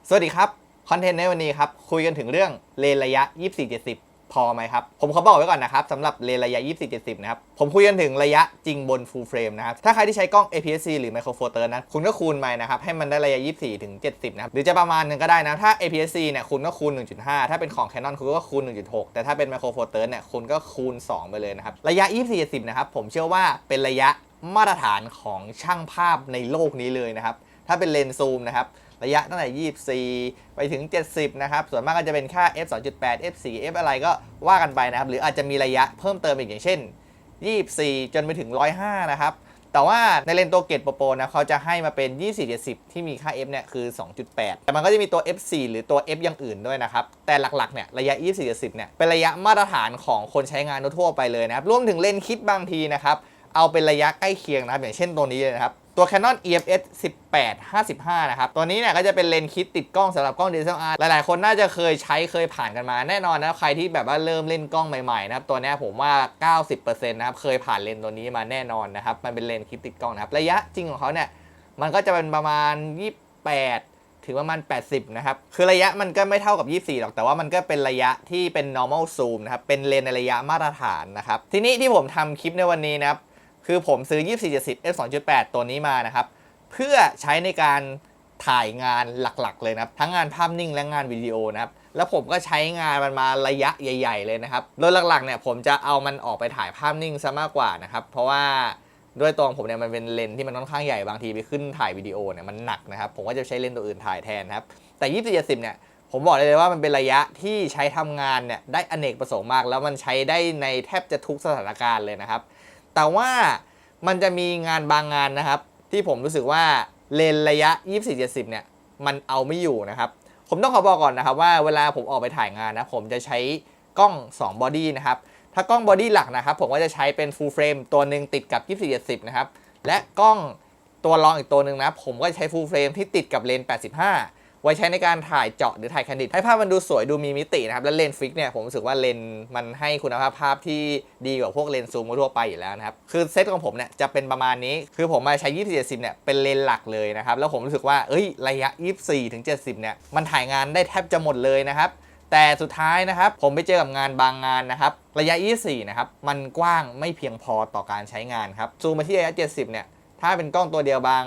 สวัสดีครับคอนเทนต์ในวันนี้ครับคุยกันถึงเรื่องเลนระยะ 24-70 พอไหมครับผมขอบอกไว้ก่อนนะครับสำหรับเลนระยะ 24-70 นะครับผมคุยกันถึงระยะจริงบน full frame นะครับถ้าใครที่ใช้กล้อง APS-C หรือ Micro Four Third นะคุณก็คูณไปนะครับให้มันได้ระยะ 24-70 นะครับหรือจะประมาณนึงก็ได้นะถ้า APS-C เนี่ยคุณก็คูณ 1.5 ถ้าเป็นของ Canon คุณก็คูณ 1.6 แต่ถ้าเป็น Micro Four Third เนี่ยคุณก็คูณ 2 ไปเลยนะครับระยะ 24-70 นะครับผมเชื่อว่าเป็นระยะมาตรฐานของช่างภาพในโลกนี้เลยนะครับถ้าเป็นเลนส์ซูมนะครับระยะตั้งแต่24ไปถึง70นะครับส่วนมากก็จะเป็นค่า f 2.8 f 4 f อะไรก็ว่ากันไปนะครับหรืออาจจะมีระยะเพิ่มเติมอีกอย่างเช่น24จนไปถึง105นะครับแต่ว่าในเลนส์ตัวเกตโปรนะเขาจะให้มาเป็น24-70ที่มีค่า f เนี่ยคือ 2.8 แต่มันก็จะมีตัว f 4หรือตัว f อย่างอื่นด้วยนะครับแต่หลักๆเนี่ยระยะ24-70เนี่ยเป็นระยะมาตรฐานของคนใช้งานทั่วไปเลยนะครับรวมถึงเลนส์คิดบางทีนะครับเอาเป็นระยะใกล้เคียงนะครับอย่างเช่นตัวนี้เลยนะครับตัว Canon EFS 18-55 นะครับตัวนี้เนี่ยก็จะเป็นเลนส์คิดติดกล้องสำหรับกล้อง DSLR หลายๆคนน่าจะเคยผ่านกันมาแน่นอนนะใครที่แบบว่าเริ่มเล่นกล้องใหม่ๆนะครับตัวนี้ผมว่า 90% นะครับเคยผ่านเลนส์ตัวนี้มาแน่นอนนะครับมันเป็นเลนส์คิดติดกล้องนะครับระยะจริงของเขาเนี่ยมันก็จะเป็นประมาณ28ถึงประมาณ80นะครับคือระยะมันก็ไม่เท่ากับ24หรอกแต่ว่ามันก็เป็นระยะที่เป็น normal zoom นะครับเป็นเลนส์ในระยะมาตรฐานนะครับทีนี้ที่ผมทำคลิปในวันนี้นะครับคือผมซื้อ 24-70 f 2.8 ตัวนี้มานะครับเพื่อใช้ในการถ่ายงานหลักๆเลยนะครับทั้งงานภาพนิ่งและงานวิดีโอนะครับแล้วผมก็ใช้งานมันมาระยะใหญ่ๆเลยนะครับโดยหลักๆเนี่ยผมจะเอามันออกไปถ่ายภาพนิ่งซะมากกว่านะครับเพราะว่าด้วยตัวผมเนี่ยมันเป็นเลนส์ที่มันค่อนข้างใหญ่บางทีไปขึ้นถ่ายวิดีโอเนี่ยมันหนักนะครับผมก็จะใช้เลนส์ตัวอื่นถ่ายแทนนะครับแต่ 24-70 เนี่ยผมบอกเลยว่ามันเป็นระยะที่ใช้ทำงานเนี่ยได้อเนกประสงค์มากแล้วมันใช้ได้ในแทบจะทุกสถานการณ์เลยนะครับแต่ว่ามันจะมีงานบางงานนะครับที่ผมรู้สึกว่าเลนระยะ 24-70 เนี่ยมันเอาไม่อยู่นะครับผมต้องขอบอกก่อนนะครับว่าเวลาผมออกไปถ่ายงานนะผมจะใช้กล้อง2บอดี้นะครับถ้ากล้องบอดี้หลักนะครับผมก็จะใช้เป็น full frame ตัวหนึ่งติดกับ 24-70 นะครับและกล้องตัวรองอีกตัวหนึ่งนะผมก็ใช้ full frame ที่ติดกับเลนส์ 85ไว้ใช้ในการถ่ายเจาะหรือถ่ายแคนดิดให้ภาพมันดูสวยดูมีมิตินะครับและเลนส์ฟิกเนี่ยผมรู้สึกว่าเลนส์มันให้คุณภาพภาพที่ดีกว่าพวกเลนส์ซูมทั่วไปอยู่แล้วนะครับคือเซตของผมเนี่ยจะเป็นประมาณนี้คือผมมาใช้ 24-70 เนี่ยเป็นเลนส์หลักเลยนะครับแล้วผมรู้สึกว่าระยะ 24-70 เนี่ยมันถ่ายงานได้แทบจะหมดเลยนะครับแต่สุดท้ายนะครับผมไปเจอกับงานบางงานนะครับระยะ 24 นะครับมันกว้างไม่เพียงพอต่อการใช้งานครับซูมมาที่ระยะ 70 เนี่ยถ้าเป็นกล้องตัวเดียวบาง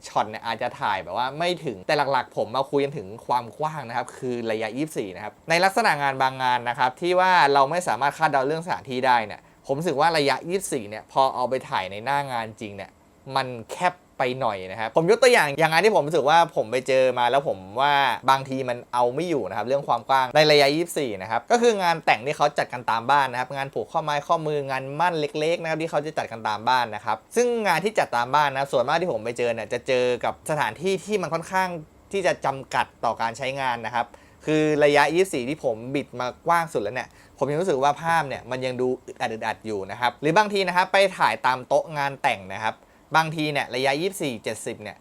ช็อตเนี่ยอาจจะถ่ายแบบว่าไม่ถึงแต่หลักๆผมมาคุยกันถึงความกว้างนะครับคือระยะ 24 นะครับในลักษณะงานบางงานนะครับที่ว่าเราไม่สามารถคาดเดาเรื่องสถานที่ได้เนี่ยผมรู้สึกว่าระยะ 24 เนี่ยพอเอาไปถ่ายในหน้างานจริงเนี่ยมันแคบไปหน่อยนะครับผมยกตัวอย่างงานที่ผมรู้สึกว่าผมไปเจอมาแล้วผมว่าบางทีมันเอาไม่อยู่นะครับเรื่องความกว้างในระยะ 24 นะครับก็คืองานแต่งที่เขาจัดกันตามบ้านนะครับงานผูกข้อไม้ข้อมืองานมั่นเล็กๆนะครับที่เขาจะจัดกันตามบ้านนะครับซึ่งงานที่จัดตามบ้านนะส่วนมากที่ผมไปเจอเนี่ยจะเจอกับสถานที่ที่มันค่อนข้างที่จะจำกัดต่อการใช้งานนะครับคือระยะ 24 ที่ผมบิดมากว้างสุดแล้วเนี่ยผมยังรู้สึกว่าภาพเนี่ยมันยังดูอึดอัดอยู่นะครับหรือบางทีนะครับไปถ่ายตามโต๊ะงานแต่งนะครับบางทีเนี่ยระยะ 24-70 เนี่ย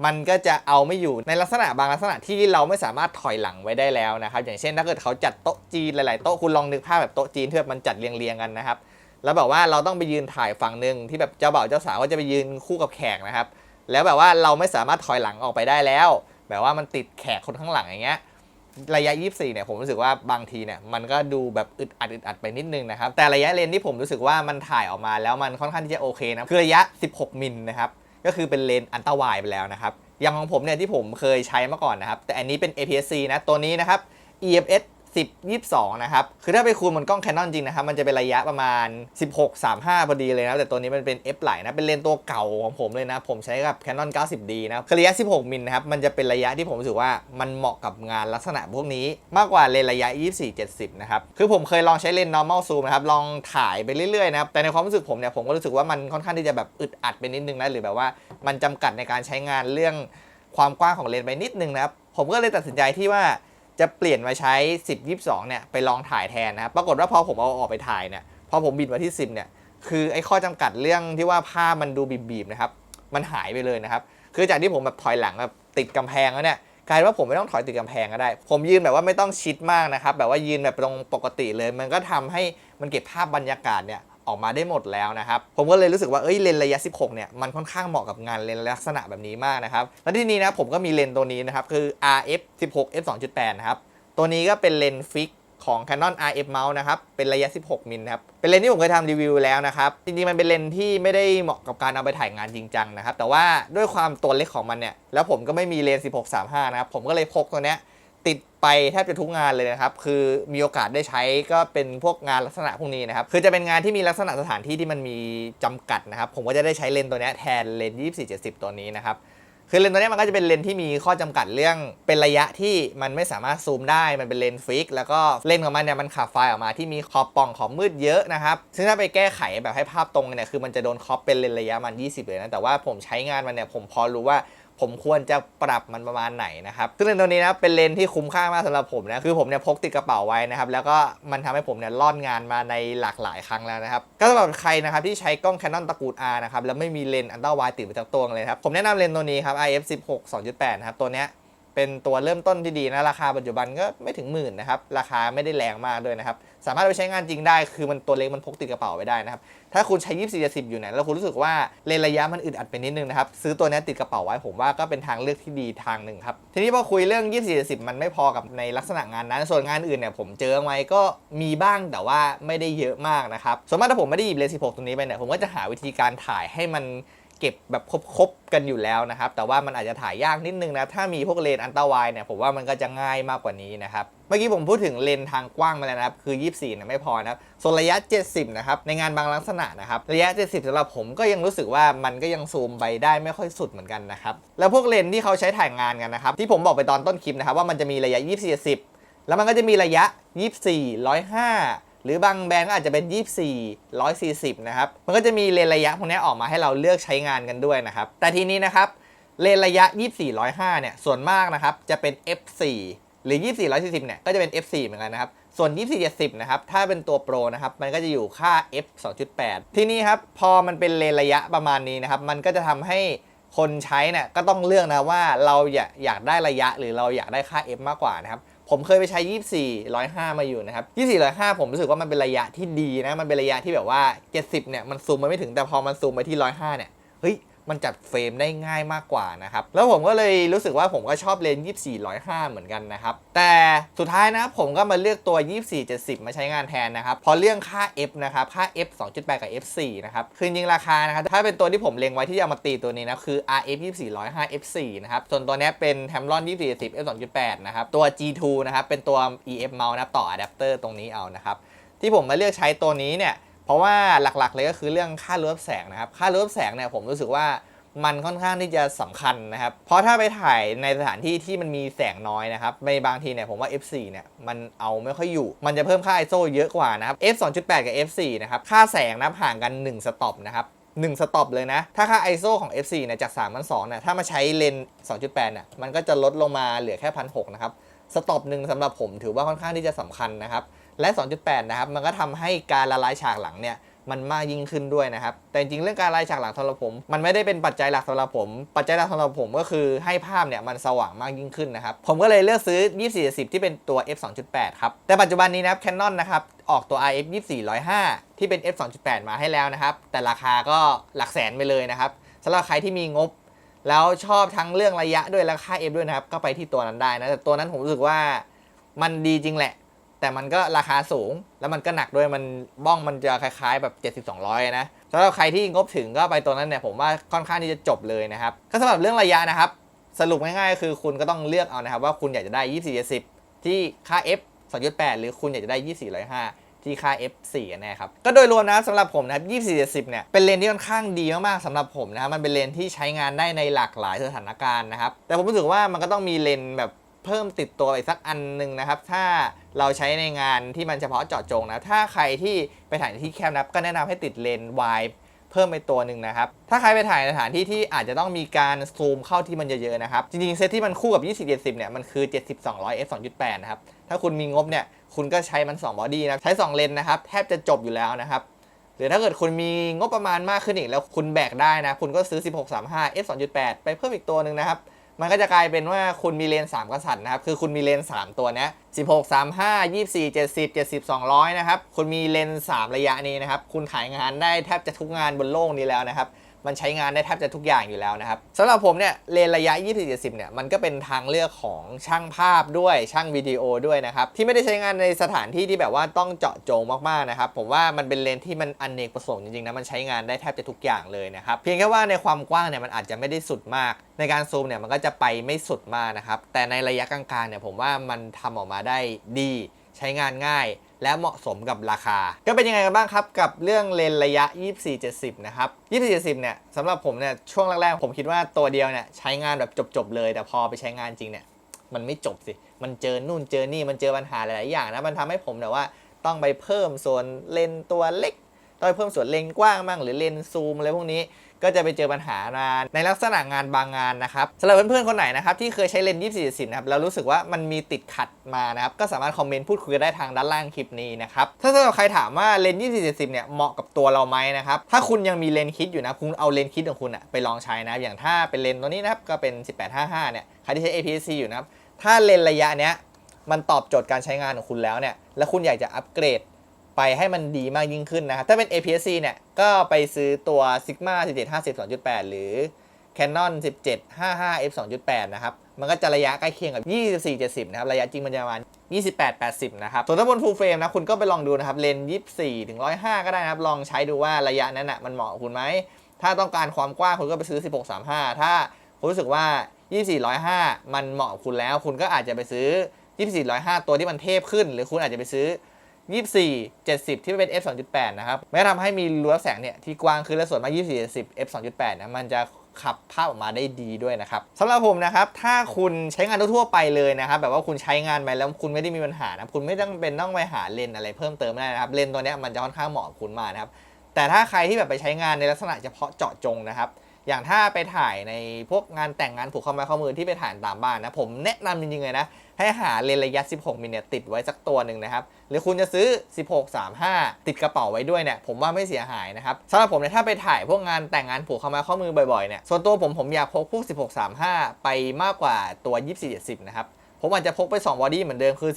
มันก็จะเอาไม่อยู่ในลักษณะบางลักษณะที่เราไม่สามารถถอยหลังไว้ได้แล้วนะครับอย่างเช่นถ้าเกิดเขาจัดโต๊ะจีนหลายๆโต๊ะคุณลองนึกภาพแบบโต๊ะจีนที่แบบมันจัดเรียงๆกันนะครับแล้วแบบว่าเราต้องไปยืนถ่ายฝั่งนึงที่แบบเจ้าบ่าวเจ้าสาวก็จะไปยืนคู่กับแขกนะครับแล้วแบบว่าเราไม่สามารถถอยหลังออกไปได้แล้วแบบว่ามันติดแขกคนข้างหลังอย่างเงี้ยระยะ 24 เนี่ยผมรู้สึกว่าบางทีเนี่ยมันก็ดูแบบอึดอัดไปนิดนึงนะครับแต่ระยะเลนที่ผมรู้สึกว่ามันถ่ายออกมาแล้วมันค่อนข้างที่จะโอเคนะคือระยะ 16 มิลนะครับก็คือเป็นเลนส์อัลตร้าไวด์ไปแล้วนะครับอย่างของผมเนี่ยที่ผมเคยใช้มาก่อนนะครับแต่อันนี้เป็น APS-C นะตัวนี้นะครับ EFS 10-22 นะครับคือถ้าไปคูณบนกล้อง Canon จริงนะครับมันจะเป็นระยะประมาณ 16-35 พอดีเลยนะแต่ตัวนี้มันเป็น f ไหลนะเป็นเลนส์ตัวเก่าของผมเลยนะผมใช้กับ Canon 90D นะคือระยะ 16 มิลนะครับมันจะเป็นระยะที่ผมรู้สึกว่ามันเหมาะกับงานลักษณะพวกนี้มากกว่าเลนส์ระยะ 24-70 นะครับคือผมเคยลองใช้เลนส์ normal zoom นะครับลองถ่ายไปเรื่อยๆนะครับแต่ในความรู้สึกผมเนี่ยผมก็รู้สึกว่ามันค่อนข้างที่จะแบบอึดอัดไปนิดนึงนะหรือแบบว่ามันจำกัดในการใช้งานเรื่องความกว้างของเลนส์ไปนิดนึงนะครับผมก็เลยตัดสินใจที่ว่าจะเปลี่ยนมาใช้ 10-22 เนี่ยไปลองถ่ายแทนนะครับปรากฏว่าพอผมเอาออกไปถ่ายเนี่ยพอผมบิดมาที่ 10 เนี่ยคือไอ้ข้อจำกัดเรื่องที่ว่าภาพมันดูบีบๆนะครับมันหายไปเลยนะครับคือจากที่ผมแบบถอยหลังแบบติดกำแพงแล้วเนี่ยกลายว่าผมไม่ต้องถอยติดกำแพงก็ได้ผมยืนแบบว่าไม่ต้องชิดมากนะครับแบบว่ายืนแบบตรงปกติเลยมันก็ทำให้มันเก็บภาพบรรยากาศเนี่ย ออกมาได้หมดแล้วนะครับผมก็เลยรู้สึกว่าเลนส์ระยะ16เนี่ยมันค่อนข้างเหมาะกับงานเลนส์ลักษณะแบบนี้มากนะครับและที่นี้นะผมก็มีเลนส์ตัวนี้นะครับคือ RF 16 f 2.8 นะครับตัวนี้ก็เป็นเลนส์ฟิกของ Canon RF Mount นะครับเป็นระยะ16มิลครับเป็นเลนส์ที่ผมเคยทำรีวิวแล้วนะครับจริงๆมันเป็นเลนส์ที่ไม่ได้เหมาะกับการเอาไปถ่ายงานจริงจังนะครับแต่ว่าด้วยความตัวเล็กของมันเนี่ยแล้วผมก็ไม่มีเลนส์16-35นะครับผมก็เลยพกตัวเนี้ยติดไปแทบจะทุกงานเลยนะครับคือมีโอกาสได้ใช้ก็เป็นพวกงานลักษณะพวกนี้นะครับคือจะเป็นงานที่มีลักษณะสถานที่ที่มันมีจำกัดนะครับผมก็จะได้ใช้เลนส์ตัวนี้แทนเลนส์24-70ตัวนี้นะครับคือเลนส์ตัวนี้มันก็จะเป็นเลนส์ที่มีข้อจำกัดเรื่องเป็นระยะที่มันไม่สามารถซูมได้มันเป็นเลนส์ฟิกแล้วก็เลนส์ของมันเนี่ยมันขับไฟล์ออกมาที่มีขอบป่องขอบมืดเยอะนะครับซึ่งถ้าไปแก้ไขแบบให้ภาพตรงเนี่ยคือมันจะโดนครอปเป็นเลนส์ระยะมัน20เลยนะแต่ว่าผมใช้งานมันเนี่ยผมพอรู้ว่าผมควรจะปรับมันประมาณไหนนะครับซึ่งเลนส์ตัวนี้นะเป็นเลนส์ที่คุ้มค่ามากสำหรับผมนะคือผมเนี่ยพกติดกระเป๋าไว้นะครับแล้วก็มันทำให้ผมเนี่ยล่อนงานมาในหลากหลายครั้งแล้วนะครับก็สำหรับใครนะครับที่ใช้กล้อง Canon ตระกูล R นะครับแล้วไม่มีเลนส์อัลตร้าไวด์ติดไปทั้งตัวเลยครับผมแนะนำเลนส์ตัวนี้ครับ RF 16 2.8 นะครับตัวเนี้ยเป็นตัวเริ่มต้นที่ดีนะราคาปัจจุบันก็ไม่ถึงหมื่นนะครับราคาไม่ได้แรงมากด้วยนะครับสามารถเอาไปใช้งานจริงได้คือมันตัวเล็กมันพกติดกระเป๋าไว้ได้นะครับถ้าคุณใช้24-10อยู่เนี่ยแล้วคุณรู้สึกว่าเลนระยะมันอึดอัดไปนิดนึงนะครับซื้อตัวนี้ติดกระเป๋าไว้ผมว่าก็เป็นทางเลือกที่ดีทางหนึ่งครับทีนี้พอคุยเรื่อง24-10มันไม่พอกับในลักษณะงานนั้นส่วนงานอื่นเนี่ยผมเจอไว้ก็มีบ้างแต่ว่าไม่ได้เยอะมากนะครับส่วนมากถ้าผมไม่ได้หยิบเลน16ตัวนี้ไปเนี่ยผมก็จะหาวิธีการถ่ายให้มันเก็บแบบครบกันอยู่แล้วนะครับแต่ว่ามันอาจจะถ่ายยากนิดนึงนะถ้ามีพวกเลนอัลตร้าไวด์เนี่ยผมว่ามันก็จะง่ายมากกว่านี้นะครับเมื่อกี้ผมพูดถึงเลนทางกว้างมาแล้วนะครับคือ24เนี่ยไม่พอนะครับส่วนระยะ70นะครับในงานบางลักษณะนะครับระยะ70สำหรับผมก็ยังรู้สึกว่ามันก็ยังซูมไปได้ไม่ค่อยสุดเหมือนกันนะครับแล้วพวกเลนที่เขาใช้ถ่ายงานกันนะครับที่ผมบอกไปตอนต้นคลิปนะครับว่ามันจะมีระยะ24-10แล้วมันก็จะมีระยะ24 105หรือบางแบรนด์ก็อาจจะเป็น24 140นะครับมันก็จะมีเลนระยะพวกนี้ออกมาให้เราเลือกใช้งานกันด้วยนะครับแต่ทีนี้นะครับเลนระยะ24 105เนี่ยส่วนมากนะครับจะเป็น f4 หรือ24 140เนี่ยก็จะเป็น f4 เหมือนกันนะครับส่วน24-70นะครับถ้าเป็นตัวโปรนะครับมันก็จะอยู่ค่า f 2.8 ที่นี่ครับพอมันเป็นเลนระยะประมาณนี้นะครับมันก็จะทำให้คนใช้เนี่ยก็ต้องเลือกนะว่าเราอยากได้ระยะหรือเราอยากได้ค่า f มากกว่านะครับผมเคยไปใช้24 105มาอยู่นะครับ24 105ผมรู้สึกว่ามันเป็นระยะที่ดีนะมันเป็นระยะที่แบบว่า70เนี่ยมันซูมไม่ถึงแต่พอมันซูมไปที่105เนี่ยเฮ้ยมันจัดเฟรมได้ง่ายมากกว่านะครับแล้วผมก็เลยรู้สึกว่าผมก็ชอบเลนส์24 105เหมือนกันนะครับแต่สุดท้ายนะผมก็มาเลือกตัว24-70มาใช้งานแทนนะครับพอเรื่องค่า f นะครับค่า f 2.8 กับ f 4นะครับคือจริงราคานะครับถ้าเป็นตัวที่ผมเล็งไว้ที่จะมาตีตัวนี้นะคือ RF 24 105 f 4นะครับส่วนตัวนี้เป็น Tamron 24-10 f 2.8 นะครับตัว G2 นะครับเป็นตัว EF mount นะครับต่ออะแดปเตอร์ตรงนี้เอานะครับที่ผมมาเลือกใช้ตัวนี้เนี่ยเพราะว่าหลักๆเลยก็คือเรื่องค่ารูปแสงนะครับค่ารูปแสงเนี่ยผมรู้สึกว่ามันค่อนข้างที่จะสำคัญนะครับเพราะถ้าไปถ่ายในสถานที่ที่มันมีแสงน้อยนะครับในบางทีเนี่ยผมว่า f4 เนี่ยมันเอาไม่ค่อยอยู่มันจะเพิ่มค่า ISO เยอะกว่านะครับ f 2.8 กับ f4 นะครับค่าแสงนะห่างกัน1สต็อปนะครับ1สต็อปเลยนะถ้าค่า ISO ของ f4 เนี่ยจาก3,200เนี่ยถ้ามาใช้เลนส์ 2.8 เนี่ยมันก็จะลดลงมาเหลือแค่ 1,600 นะครับสต็อปหนึ่งสำหรับผมถือว่าค่อนข้างที่จะสำคัญนะครับและ 2.8 นะครับมันก็ทำให้การละลายฉากหลังเนี่ยมันมากยิ่งขึ้นด้วยนะครับแต่จริงๆเรื่องการละลายฉากหลังสำหรับผมมันไม่ได้เป็นปัจจัยหลักสำหรับผมปัจจัยหลักสำหรับผมก็คือให้ภาพเนี่ยมันสว่างมากยิ่งขึ้นนะครับผมก็เลยเลือกซื้อ24-10ที่เป็นตัว f 2.8 ครับแต่ปัจจุบันนี้นะครับ Canon นะครับออกตัว RF 24 105ที่เป็น f 2.8 มาให้แล้วนะครับแต่ราคาก็หลักแสนไปเลยนะครับสำหรับใครที่มีงบแล้วชอบทั้งเรื่องระยะด้วยและค่า f ด้วยนะครับก็ไปที่ตัวนั้นได้นะแต่ตัวนั้นผมรู้สึกว่ามันดีจริงแหละแต่มันก็ราคาสูงแล้วมันก็หนักด้วยมันบ้องมันจะคล้ายๆแบบ70-200นะสำหรับใครที่งบถึงก็ไปตัวนั้นเนี่ยผมว่าค่อนข้างที่จะจบเลยนะครับก็สำหรับเรื่องระยะนะครับสรุปง่ายๆคือคุณก็ต้องเลือกเอานะครับว่าคุณอยากจะได้24-10ที่ค่า f 2.8 หรือคุณอยากจะได้24-105ที่ค่า f 4กันแน่ครับก็โดยรวมนะสำหรับผมนะครับ24-10เนี่ยเป็นเลนส์ที่ค่อนข้างดีมากๆสำหรับผมนะครับมันเป็นเลนส์ที่ใช้งานได้ในหลากหลายสถานการณ์นะครับแต่ผมรู้สึกว่ามันก็ต้องมีเลนส์แบบเพิ่มติดตัวอีกสักอันหนึ่งนะครับถ้าเราใช้ในงานที่มันเฉพาะเจาะจงนะถ้าใครที่ไปถ่ายในที่แคบนะก็แนะนำให้ติดเลนส์วายเพิ่มไปตัวหนึ่งนะครับถ้าใครไปถ่ายในสถานที่ที่อาจจะต้องมีการซูมเข้าที่มันเยอะๆนะครับจริงๆเซตที่มันคู่กับ20-70เนี่ยมันคือ70-200 f 2.8 นะครับถ้าคุณมีงบเนี่ยคุณก็ใช้มัน2บอดี้นะใช้2เลนส์นะครับแทบจะจบอยู่แล้วนะครับหรือถ้าเกิดคุณมีงบประมาณมากขึ้นอีกแล้วคุณแบกได้นะคุณก็ซื้อ16-35 f 2.8 ไปเพิ่มอีกตัวหนึ่งนะครับ มันก็จะกลายเป็นว่าคุณมีเลน3กษัตริย์นะครับคือคุณมีเลน3ตัวนี้16 35 24 70 70 200นะครับคุณมีเลน3ระยะนี้นะครับคุณขายงานได้แทบจะทุกงานบนโลกนี้แล้วนะครับมันใช้งานได้แทบจะทุกอย่างอยู่แล้วนะครับสำหรับผมเนี่ยเลนระยะ 24-70 เนี่ยมันก็เป็นทางเลือกของช่างภาพด้วยช่างวิดีโอด้วยนะครับที่ไม่ได้ใช้งานในสถานที่ที่แบบว่าต้องเจาะจงมากๆนะครับผมว่ามันเป็นเลนที่มันอเนกประสงค์จริงๆนะมันใช้งานได้แทบจะทุกอย่างเลยนะครับเพียงแค่ว่าในความกว้างเนี่ยมันอาจจะไม่ได้สุดมากในการซูมเนี่ยมันก็จะไปไม่สุดมากนะครับแต่ในระยะกลางๆเนี่ยผมว่ามันทำออกมาได้ดีใช้งานง่ายและเหมาะสมกับราคาก็เป็นยังไงกันบ้างครับกับเรื่องเลนระยะ 24-70 นะครับ 24-70 เนี่ยสำหรับผมเนี่ยช่วงแรกๆผมคิดว่าตัวเดียวเนี่ยใช้งานแบบจบๆเลยแต่พอไปใช้งานจริงเนี่ยมันไม่จบสิมันเจอนู่นเจอนี่มันเจอปัญหาหลายๆอย่างนะมันทำให้ผมเนี่ยว่าต้องไปเพิ่มส่วนเลนตัวเล็กต้องไปเพิ่มส่วนเลนกว้างบ้างหรือเลนซูมอะไรพวกนี้ก็จะไปเจอปัญหาในลักษณะงานบางงานนะครับสำหรับเพื่อนๆคนไหนนะครับที่เคยใช้เลนส์24-70นะครับแล้วรู้สึกว่ามันมีติดขัดมานะครับก็สามารถคอมเมนต์พูดคุยกันได้ทางด้านล่างคลิปนี้นะครับถ้าสำหรับใครถามว่าเลนส์24-70เนี่ยเหมาะกับตัวเราไหมนะครับถ้าคุณยังมีเลนส์คิดอยู่นะคุณเอาเลนส์คิดของคุณไปลองใช้นะอย่างถ้าเป็นเลนส์ตัวนี้นะครับก็เป็น 18-55 เนี่ยใครที่ใช้ APS-C อยู่นะครับถ้าเลนส์ระยะเนี้ยมันตอบโจทย์การใช้งานของคุณแล้วเนี่ยแล้วคุณอยากจะอัปเกรดไปให้มันดีมากยิ่งขึ้นนะครับถ้าเป็น APS-C เนี่ยก็ไปซื้อตัว Sigma 1750 2.8 หรือ Canon 1755 f 2.8 นะครับมันก็จะระยะใกล้เคียงกับ 24-70 นะครับระยะจริงมันจะประมาณ 28-80 นะครับส่วนถ้าบน Full Frame นะคุณก็ไปลองดูนะครับเลนส์ 24 ถึง 105 ก็ได้นะครับลองใช้ดูว่าระยะนั้นมันเหมาะกับคุณไหมถ้าต้องการความกว้างคุณก็ไปซื้อ 16-35 ถ้าคุณรู้สึกว่า 24-105 มันเหมาะกับคุณแล้วคุณก็อาจจะไปซื้อ 24-105 ตัวที่มันเทพขึ้นหรือคุณอาจจะไปซื้อ24-70 ที่เป็น f 2.8 นะครับไม่ทำให้มีรั้วแสงเนี่ยที่กว้างขึ้นและส่วนมาก24-70 f 2.8 นะมันจะขับภาพออกมาได้ดีด้วยนะครับสำหรับผมนะครับถ้าคุณใช้งานทั่วๆไปเลยนะครับแบบว่าคุณใช้งานไปแล้วคุณไม่ได้มีปัญหานะคุณไม่ต้องไปหาเลนอะไรเพิ่มเติมได้นะครับเลนตัวนี้มันจะค่อนข้างเหมาะกับคุณมากนะครับแต่ถ้าใครที่แบบไปใช้งานในลักษณะเฉพาะเจาะจงนะครับอย่างถ้าไปถ่ายในพวกงานแต่งงานผูกข้อไม้ข้อมือที่ไปถ่ายตามบ้านนะผมแนะนำจริงๆเลยนะให้หาเลนส์ระยะ 16 มิลติดไว้สักตัวหนึ่งนะครับหรือคุณจะซื้อ 16-35 ติดกระเป๋าไว้ด้วยเนี่ยผมว่าไม่เสียหายนะครับสำหรับผมเนี่ยถ้าไปถ่ายพวกงานแต่งงานผูกข้อไม้ข้อมือบ่อยๆเนี่ยส่วนตัวผมอยากพกพวก 16-35 ไปมากกว่าตัว 24-70 นะครับผมอาจจะพกไป2บอดี้เหมือนเดิมคือ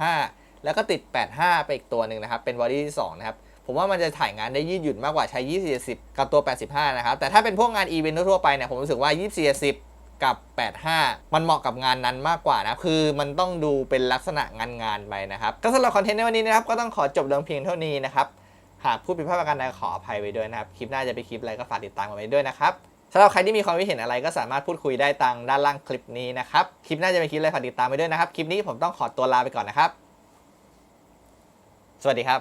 16-35 แล้วก็ติด 85 ไปอีกตัวหนึ่งนะครับเป็นบอดี้ที่2นะครับผมว่ามันจะถ่ายงานได้ยืดหยุ่นมากกว่าใช้ 24-70 กับตัว 85 นะครับแต่ถ้าเป็นพวกงานอีเวนต์ทั่วไปเนี่ยผมรู้สึกว่า 24-70 กับ 85 มันเหมาะกับงานนั้นมากกว่านะคือมันต้องดูเป็นลักษณะงานไปนะครับก็สำหรับคอนเทนต์ในวันนี้นะครับก็ต้องขอจบเพียงเท่านี้นะครับหากพูดผิดพลาดประการใดขออภัยไว้ด้วยนะครับคลิปหน้าจะเป็นคลิปอะไรก็ฝากติดตามกันไว้ด้วยนะครับสำหรับใครที่มีความคิดเห็นอะไรก็สามารถพูดคุยได้ทางด้านล่างคลิปนี้นะครับคลิปหน้าจะเป็นคลิปอะไรฝากติดตามไว้ด้วยนะครับคลิปนี้ผมต้องขอตัวลาไปก่อนนะครับสวัสดีครับ